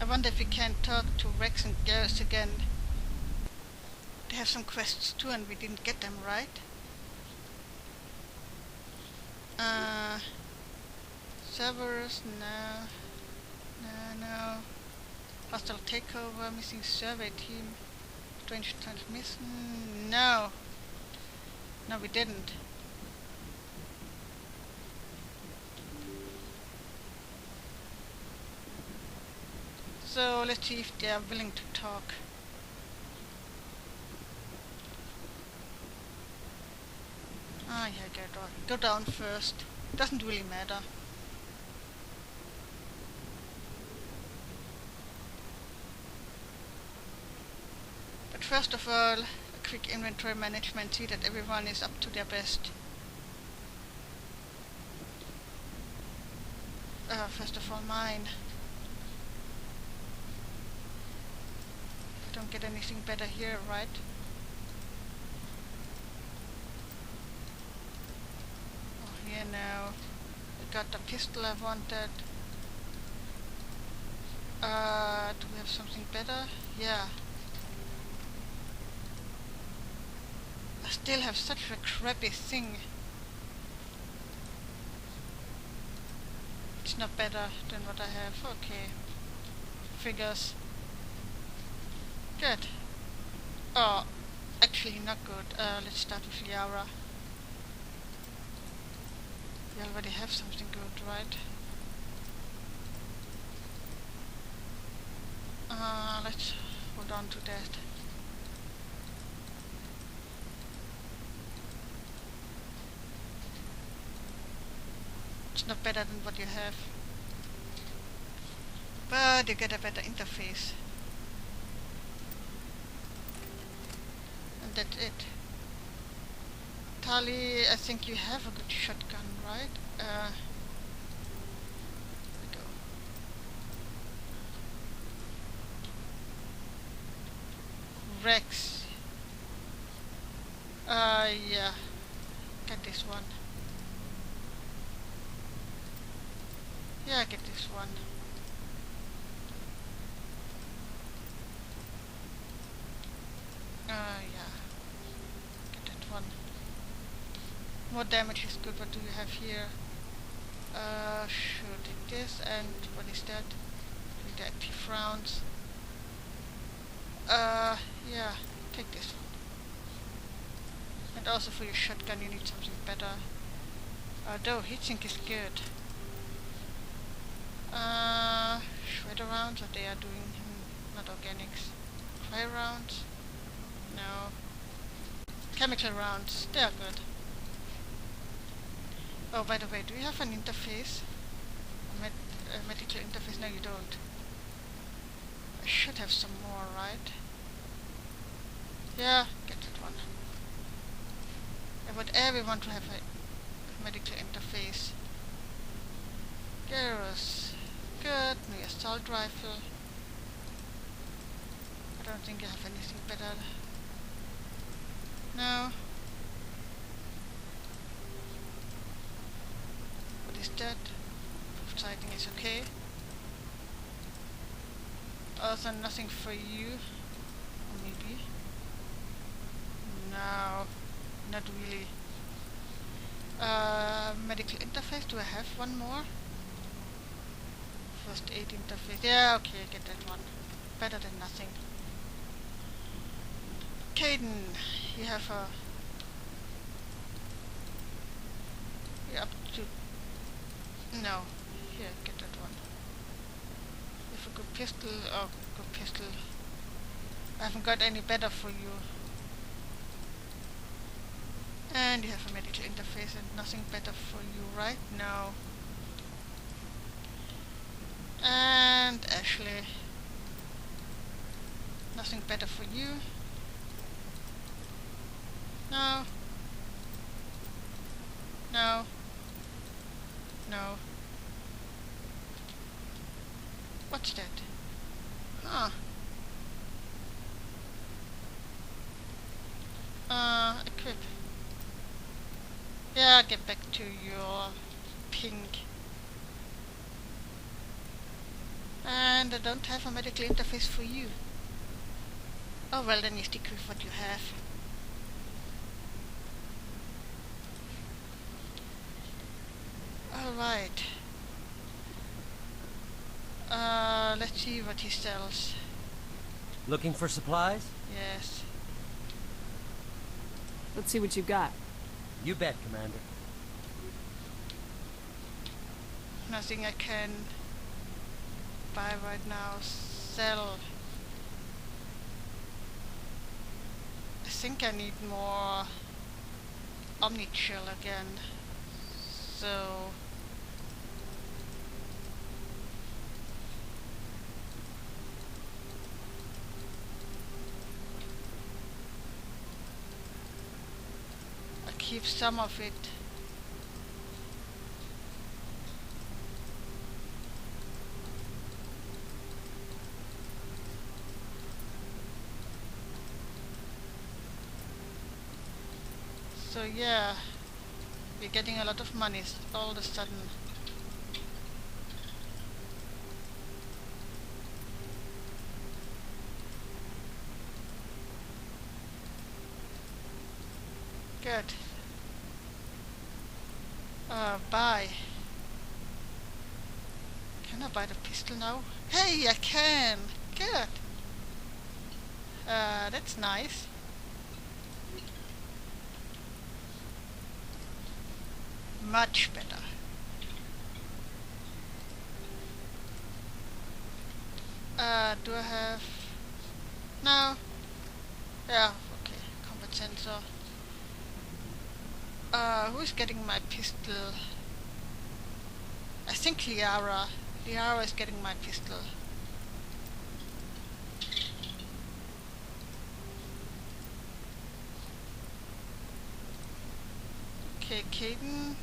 wonder if we can talk to Rex and Garrus again. They have some quests too and we didn't get them, right? Servers, no. No. Hostile takeover, missing survey team, strange transmission, no. No, we didn't. So let's see if they are willing to talk. Ah, yeah, go down first. Doesn't really matter. But first of all, a quick inventory management, see that everyone is up to their best. First of all, mine. I don't get anything better here, right? Oh, here now. I got the pistol I wanted. Do we have something better? Yeah. I still have such a crappy thing. It's not better than what I have. Okay. Figures. Good. Oh, actually not good. Let's start with Yara. We already have something good, right? Let's hold on to that. It's not better than what you have. But you get a better interface. And that's it. Tali, I think you have a good shotgun, right? Here we go. Rex. Yeah. Get this one. Yeah, get this one. Yeah. Get that one. More damage is good. What do you have here? Sure, take this. And what is that? The active rounds. Yeah, take this one. And also for your shotgun you need something better. Though heatsink is good. Shredder rounds, what they are doing, not organics. Clay rounds? No. Chemical rounds, they are good. Oh, by the way, do you have an interface? A medical interface? No, you don't. I should have some more, right? Yeah, get that one. I want everyone to have a medical interface. Garrus. Good. My assault rifle. I don't think I have anything better. No. What is that? Proof sighting is okay. Also nothing for you. Or maybe. No. Not really. Medical interface. Do I have one more? First aid interface. Yeah, okay, get that one. Better than nothing. Caden, you have a... You're up to... No. Here, get that one. You have a good pistol. Oh, good pistol. I haven't got any better for you. And you have a medical interface and nothing better for you, right? No. And Ashley. Nothing better for you. No. No. No. What's that? Huh. Equip. Yeah, get back to your pink. And I don't have a medical interface for you. Oh well, then you stick with what you have. Alright. Let's see what he sells. Looking for supplies? Yes. Let's see what you've got. You bet, Commander. Nothing I can buy right now. Sell. I think I need more Omnichill again. So I keep some of it. So yeah, we're getting a lot of money all of a sudden. Good. Buy. Can I buy the pistol now? Hey, I can! Good. That's nice. Much better. Do I have... No. Yeah, okay. Combat sensor. Who's getting my pistol? I think Liara. Liara is getting my pistol. Okay, Caden.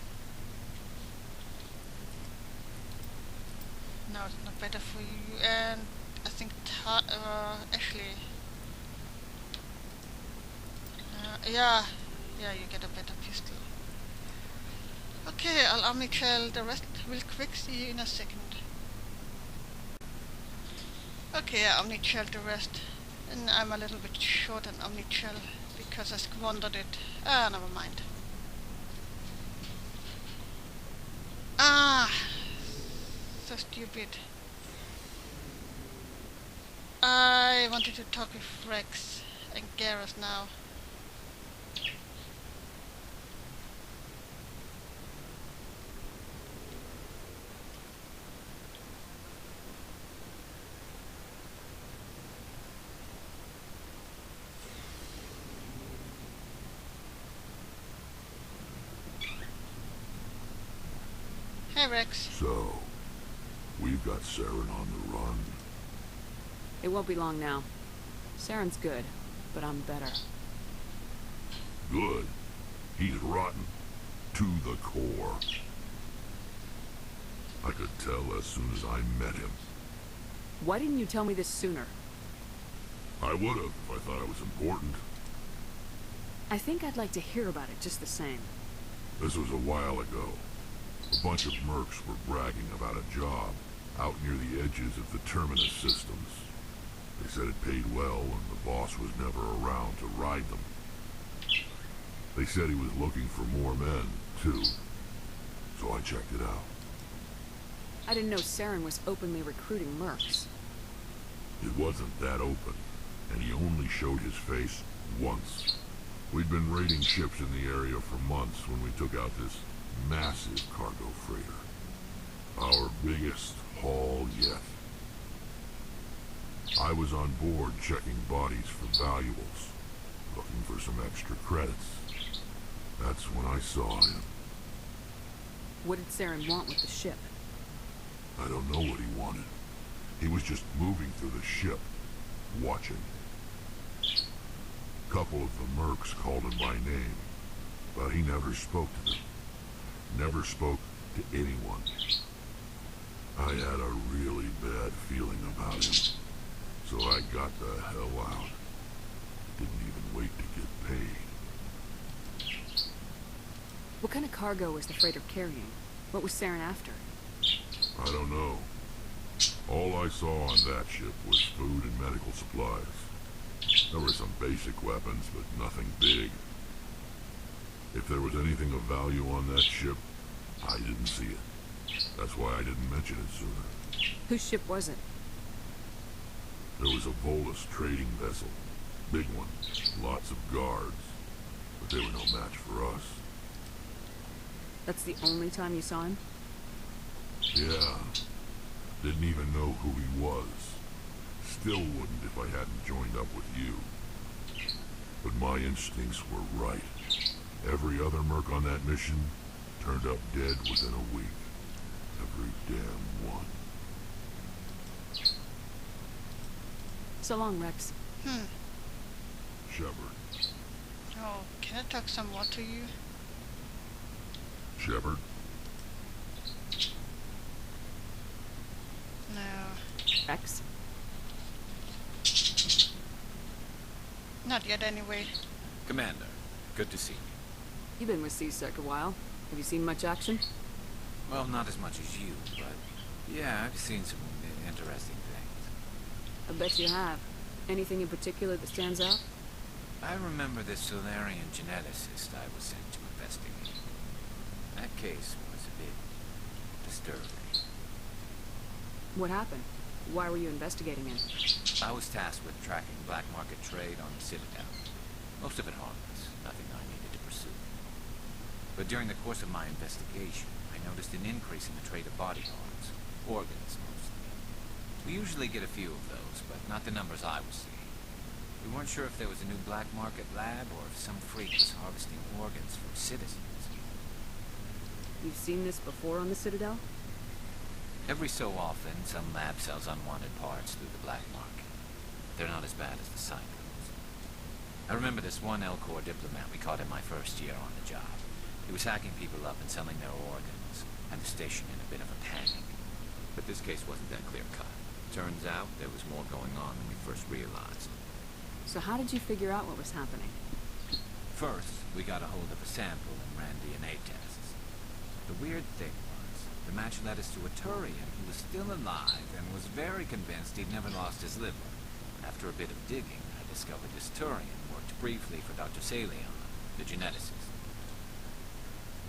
No, it's not better for you. And I think Ashley. Yeah, you get a better pistol. Okay, I'll omnichel the rest real quick. See you in a second. Okay, I omnichel the rest, and I'm a little bit short on omnichel because I squandered it. Never mind. So stupid. I wanted to talk with Rex and Garrus now. Hey Rex. So, we've got Saren on the run. It won't be long now. Saren's good, but I'm better. Good. He's rotten. To the core. I could tell as soon as I met him. Why didn't you tell me this sooner? I would have if I thought it was important. I think I'd like to hear about it just the same. This was a while ago. A bunch of mercs were bragging about a job out near the edges of the Terminus systems. They said it paid well and the boss was never around to ride them. They said he was looking for more men, too. So I checked it out. I didn't know Saren was openly recruiting mercs. It wasn't that open, and he only showed his face once. We'd been raiding ships in the area for months when we took out this massive cargo freighter. Our biggest haul yet. I was on board checking bodies for valuables, looking for some extra credits. That's when I saw him. What did Saren want with the ship? I don't know what he wanted. He was just moving through the ship, watching. A couple of the mercs called him by name, but he never spoke to them. Never spoke to anyone. I had a really bad feeling about him, so I got the hell out. Didn't even wait to get paid. What kind of cargo was the freighter carrying? What was Saren after? I don't know. All I saw on that ship was food and medical supplies. There were some basic weapons, but nothing big. If there was anything of value on that ship, I didn't see it. That's why I didn't mention it sooner. Whose ship was it? There was a Volus trading vessel. Big one. Lots of guards. But they were no match for us. That's the only time you saw him? Yeah. Didn't even know who he was. Still wouldn't if I hadn't joined up with you. But my instincts were right. Every other merc on that mission turned up dead within a week. Every damn one. So long, Rex. Shepard. Oh, can I talk some more to you? Shepard? No. Rex? Not yet anyway. Commander, good to see you. You've been with C-Sec a while. Have you seen much action? Well, not as much as you, but yeah, I've seen some interesting things. I bet you have. Anything in particular that stands out? I remember this Solarian geneticist I was sent to investigate. That case was a bit disturbing. What happened? Why were you investigating him? I was tasked with tracking black market trade on the Citadel. Most of it harmless, nothing I needed to pursue. But during the course of my investigation, I noticed an increase in the trade of body parts, organs mostly. We usually get a few of those, but not the numbers I was seeing. We weren't sure if there was a new black market lab or if some freak was harvesting organs from citizens. You've seen this before on the Citadel? Every so often, some lab sells unwanted parts through the black market. They're not as bad as the sidequests. I remember this one L-Corps diplomat we caught in my first year on the job. He was hacking people up and selling their organs, and the station in a bit of a panic. But this case wasn't that clear-cut. Turns out there was more going on than we first realized. So how did you figure out what was happening? First, we got a hold of a sample and ran DNA tests. The weird thing was, the match led us to a Turian who was still alive and was very convinced he'd never lost his liver. After a bit of digging, I discovered this Turian worked briefly for Dr. Salion, the geneticist.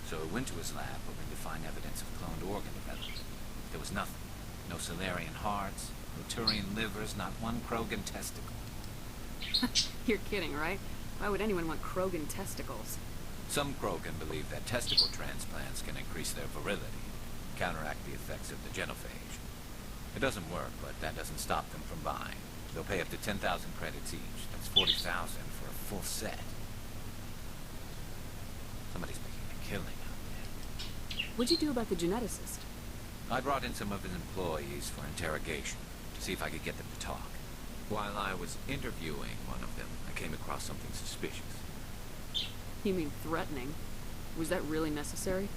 So I went to his lab hoping to find evidence of cloned organ development. There was nothing. No Solarian hearts, no Turian livers, not one Krogan testicle. You're kidding, right? Why would anyone want Krogan testicles? Some Krogan believe that testicle transplants can increase their virility, counteract the effects of the genophage. It doesn't work, but that doesn't stop them from buying. They'll pay up to 10,000 credits each. That's 40,000 for a full set. Somebody's making a killing out there. What'd you do about the geneticist? I brought in some of his employees for interrogation, to see if I could get them to talk. While I was interviewing one of them, I came across something suspicious. You mean threatening? Was that really necessary?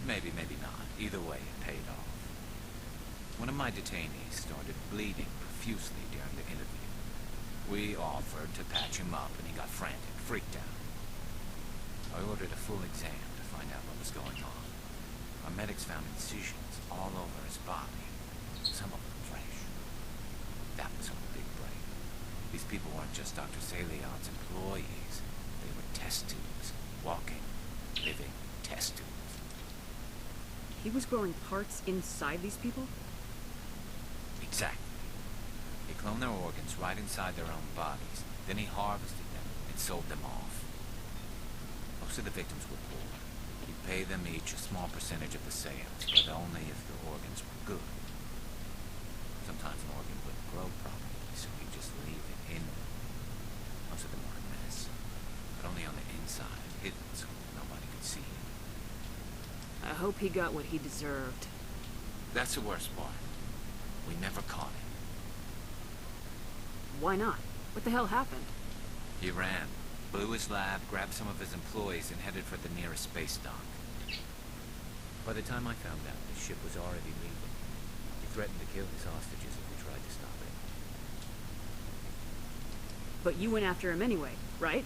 Maybe, maybe not. Either way, it paid off. One of my detainees started bleeding profusely during the interview. We offered to patch him up, and he got frantic, freaked out. I ordered a full exam to find out what was going on. Our medics found incisions all over his body, some of them fresh. That was our big break. These people weren't just Dr. Salion's employees. They were test tubes. Walking, living test tubes. He was growing parts inside these people? Exactly. He cloned their organs right inside their own bodies. Then he harvested them and sold them off. Most of the victims were poor. He'd pay them each a small percentage of the sales, but only if the organs were good. Sometimes an organ wouldn't grow properly, so he'd just leave it in them. Most of them were a mess, but only on the inside, hidden so nobody could see him. I hope he got what he deserved. That's the worst part. We never caught him. Why not? What the hell happened? He ran, blew his lab, grabbed some of his employees, and headed for the nearest space dock. By the time I found out, the ship was already leaving. He threatened to kill his hostages if we tried to stop it. But you went after him anyway, right?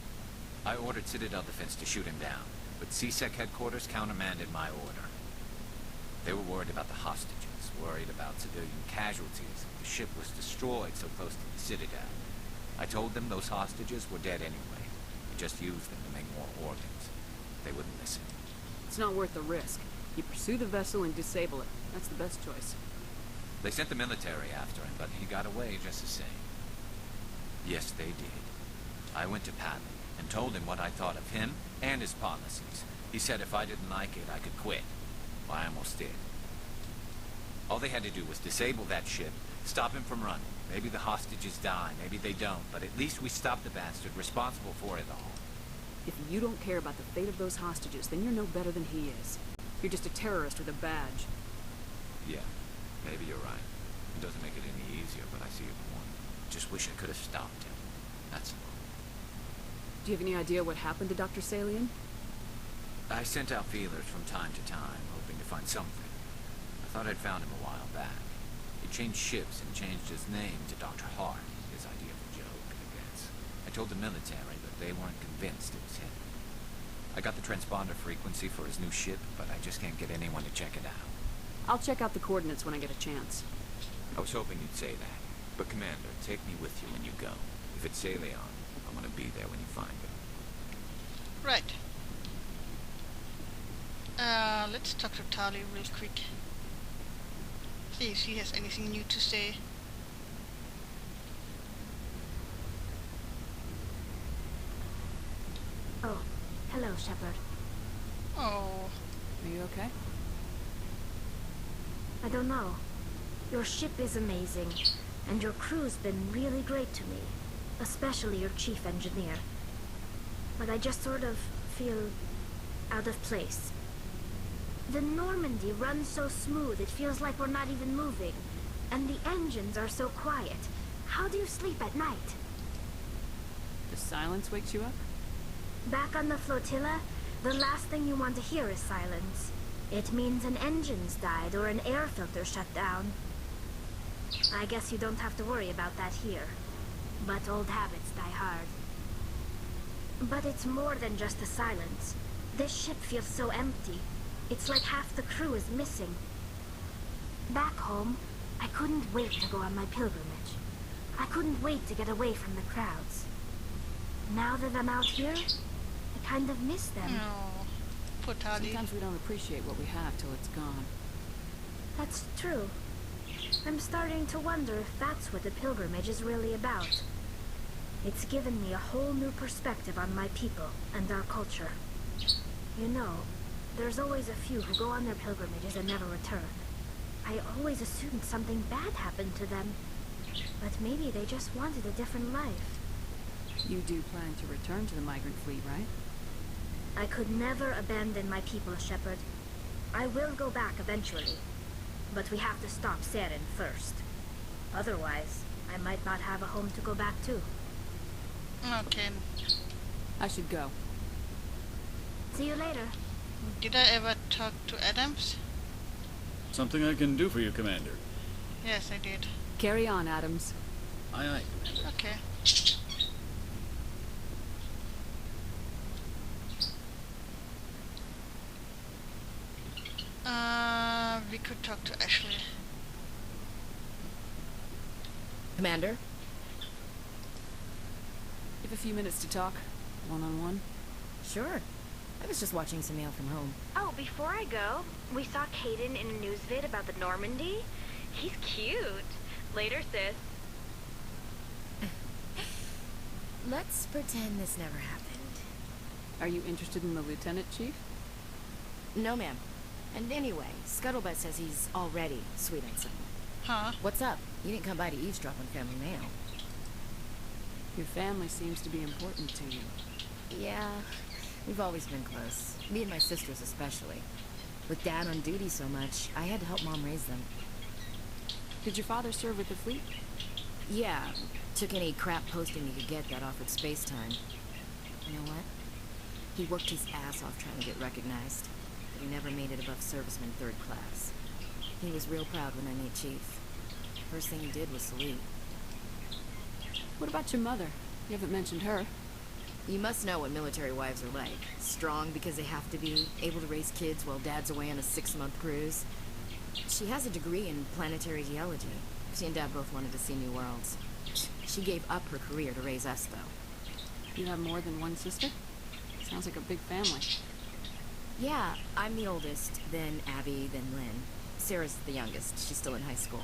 I ordered Citadel Defense to shoot him down, but C-Sec headquarters countermanded my order. They were worried about the hostages, worried about civilian casualties if the ship was destroyed so close to the Citadel. I told them those hostages were dead anyway. We just used them to make more organs. They wouldn't listen. It's not worth the risk. You pursue the vessel and disable it. That's the best choice. They sent the military after him, but he got away just the same. Yes, they did. I went to Padley and told him what I thought of him and his policies. He said if I didn't like it, I could quit. Well, I almost did. All they had to do was disable that ship, stop him from running. Maybe the hostages die, maybe they don't, but at least we stopped the bastard responsible for it all. If you don't care about the fate of those hostages, then you're no better than he is. You're just a terrorist with a badge. Yeah, maybe you're right. It doesn't make it any easier, but I see your point. Just wish I could have stopped him. That's all. Do you have any idea what happened to Dr. Salian? I sent out feelers from time to time, hoping to find something. I thought I'd found him a while back. He changed ships and changed his name to Dr. Hart, his idea of a joke, I guess. I told the military, but they weren't convinced it was him. I got the transponder frequency for his new ship, but I just can't get anyone to check it out. I'll check out the coordinates when I get a chance. I was hoping you'd say that. But Commander, take me with you when you go. If it's Salion, I want to be there when you find him. Right. Let's talk to Tali real quick. See if she has anything new to say. Oh, hello, Shepard. Oh, Are you okay? I don't know. Your ship is amazing, and your crew's been really great to me, especially your chief engineer. But I just sort of feel out of place. The Normandy runs so smooth it feels like we're not even moving, and the engines are so quiet. How do you sleep at night? The silence wakes you up? Back on the flotilla, the last thing you want to hear is silence. It means an engine's died or an air filter shut down. I guess you don't have to worry about that here. But old habits die hard. But it's more than just the silence. This ship feels so empty. It's like half the crew is missing. Back home, I couldn't wait to go on my pilgrimage. I couldn't wait to get away from the crowds. Now that I'm out here, I kind of miss them. no. Poor Tali. Sometimes we don't appreciate what we have till it's gone. That's true. I'm starting to wonder if that's what the pilgrimage is really about. It's given me a whole new perspective on my people and our culture. You know, there's always a few who go on their pilgrimages and never return. I always assumed something bad happened to them. But maybe they just wanted a different life. You do plan to return to the migrant fleet, right? I could never abandon my people, Shepard. I will go back eventually. But we have to stop Saren first. Otherwise, I might not have a home to go back to. Okay. I should go. See you later. Did I ever talk to Adams? Something I can do for you, Commander. Yes, I did. Carry on, Adams. Aye, aye, Commander. Okay. We could talk to Ashley. Commander? You have a few minutes to talk, one-on-one. Sure. I was just watching some mail from home. Oh, before I go, we saw Caden in a news vid about the Normandy. He's cute. Later, sis. Let's pretend this never happened. Are you interested in the Lieutenant Chief? No, ma'am. And anyway, Scuttlebutt says he's already sweet on something. Huh? What's up? You didn't come by to eavesdrop on family mail. Your family seems to be important to you. Yeah, we've always been close. Me and my sisters especially. With Dad on duty so much, I had to help Mom raise them. Did your father serve with the fleet? Yeah, took any crap posting he could get that offered space time. You know what? He worked his ass off trying to get recognized, but he never made it above serviceman 3rd class. He was real proud when I made chief. First thing he did was salute. What about your mother? You haven't mentioned her. You must know what military wives are like. Strong because they have to be, able to raise kids while Dad's away on a 6-month cruise. She has a degree in planetary geology. She and Dad both wanted to see new worlds. She gave up her career to raise us, though. You have more than one sister? Sounds like a big family. Yeah, I'm the oldest, then Abby, then Lynn. Sarah's the youngest. She's still in high school.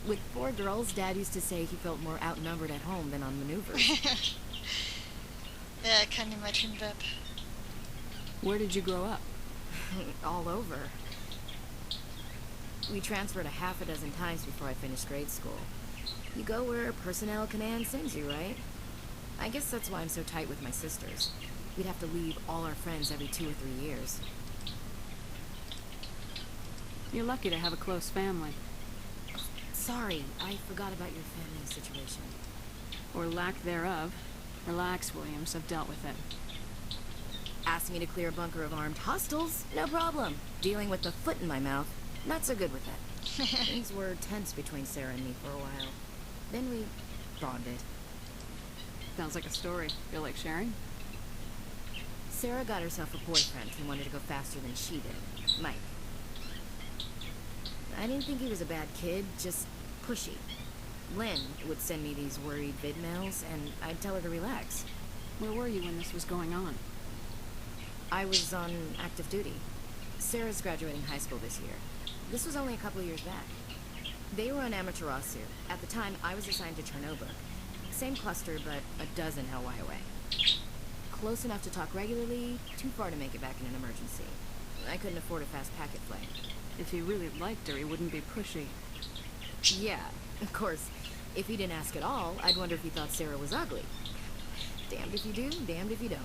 With 4 girls, Dad used to say he felt more outnumbered at home than on maneuvers. Yeah, I can imagine that. Where did you grow up? All over. We transferred a half a dozen times before I finished grade school. You go where personnel command sends you, right? I guess that's why I'm so tight with my sisters. We'd have to leave all our friends every 2 or 3 years. You're lucky to have a close family. Sorry, I forgot about your family situation. Or lack thereof. Relax, Williams. I've dealt with it. Asked me to clear a bunker of armed hostiles? No problem. Dealing with the foot in my mouth? Not so good with that. Things were tense between Sarah and me for a while. Then we bonded. Sounds like a story. Feel like sharing? Sarah got herself a boyfriend who wanted to go faster than she did. Mike. I didn't think he was a bad kid, just pushy. Lynn would send me these worried vid mails, and I'd tell her to relax. Where were you when this was going on? I was on active duty. Sarah's graduating high school this year. This was only a couple of years back. They were on Amaterasu. At the time, I was assigned to Chernobyl. Same cluster, but a dozen Hawaii away. Close enough to talk regularly, too far to make it back in an emergency. I couldn't afford a fast packet flight. If he really liked her, he wouldn't be pushy. Yeah, of course. If he didn't ask at all, I'd wonder if he thought Sarah was ugly. Damned if you do, damned if you don't.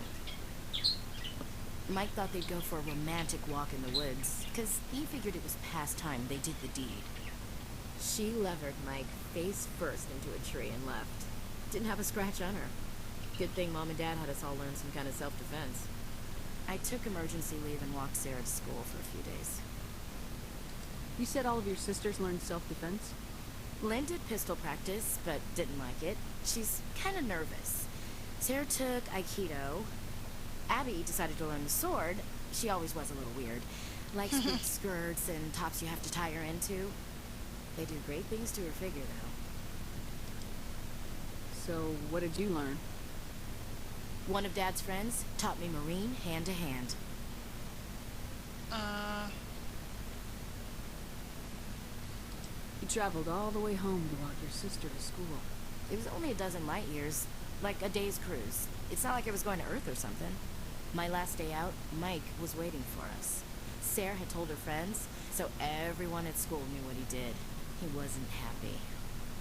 Mike thought they'd go for a romantic walk in the woods, because he figured it was past time they did the deed. She levered Mike face first into a tree and left. Didn't have a scratch on her. Good thing Mom and Dad had us all learn some kind of self-defense. I took emergency leave and walked Sarah to school for a few days. You said all of your sisters learned self-defense? Lynn did pistol practice, but didn't like it. She's kind of nervous. Sarah took Aikido. Abby decided to learn the sword. She always was a little weird. Likes big skirts and tops you have to tie her into. They do great things to her figure, though. So, what did you learn? One of Dad's friends taught me Marine hand to hand. You traveled all the way home to walk your sister to school. It was only a dozen light years, like a day's cruise. It's not like I was going to Earth or something. My last day out, Mike was waiting for us. Sarah had told her friends, so everyone at school knew what he did. He wasn't happy.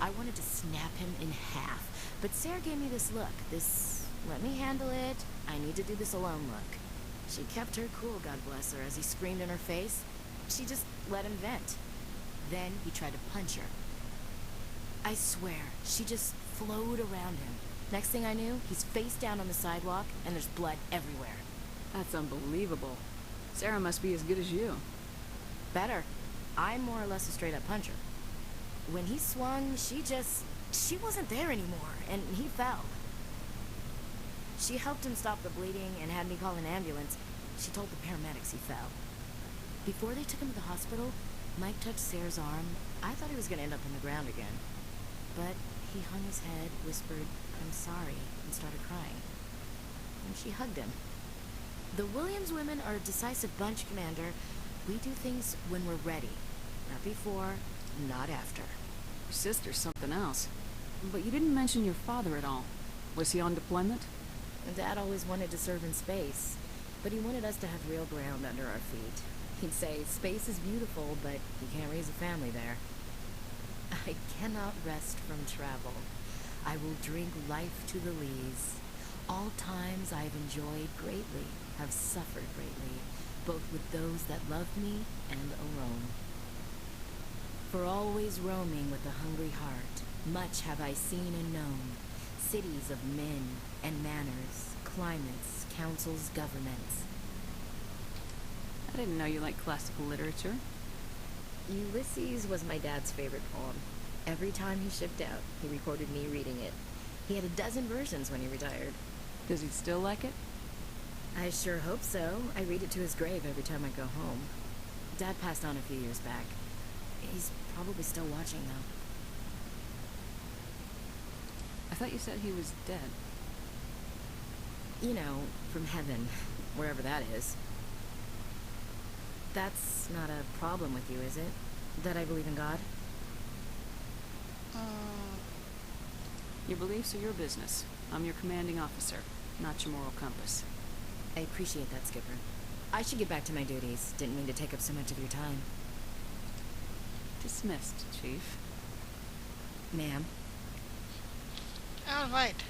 I wanted to snap him in half, but Sarah gave me this look, this let me handle it, I need to do this alone look. She kept her cool, God bless her, as he screamed in her face. She just let him vent. Then he tried to punch her. I swear, she just flowed around him. Next thing I knew, he's face down on the sidewalk, and there's blood everywhere. That's unbelievable. Sarah must be as good as you. Better. I'm more or less a straight-up puncher. When he swung, she wasn't there anymore, and he fell. She helped him stop the bleeding and had me call an ambulance. She told the paramedics he fell. Before they took him to the hospital, Mike touched Sarah's arm. I thought he was going to end up on the ground again. But he hung his head, whispered, "I'm sorry," and started crying. And she hugged him. The Williams women are a decisive bunch, Commander. We do things when we're ready. Not before, not after. Your sister's something else. But you didn't mention your father at all. Was he on deployment? Dad always wanted to serve in space, but he wanted us to have real ground under our feet. He'd say, space is beautiful, but you can't raise a family there. I cannot rest from travel. I will drink life to the lees. All times I have enjoyed greatly, have suffered greatly, both with those that loved me and alone. For always roaming with a hungry heart, much have I seen and known, cities of men and manners, climates, councils, governments. I didn't know you liked classical literature. Ulysses was my dad's favorite poem. Every time he shipped out, he recorded me reading it. He had a dozen versions when he retired. Does he still like it? I sure hope so. I read it to his grave every time I go home. Dad passed on a few years back. He's probably still watching, though. I thought you said he was dead. You know, from heaven, wherever that is. That's not a problem with you, is it? That I believe in God? Your beliefs are your business. I'm your commanding officer, not your moral compass. I appreciate that, Skipper. I should get back to my duties. Didn't mean to take up so much of your time. Dismissed, Chief. Ma'am. Alright.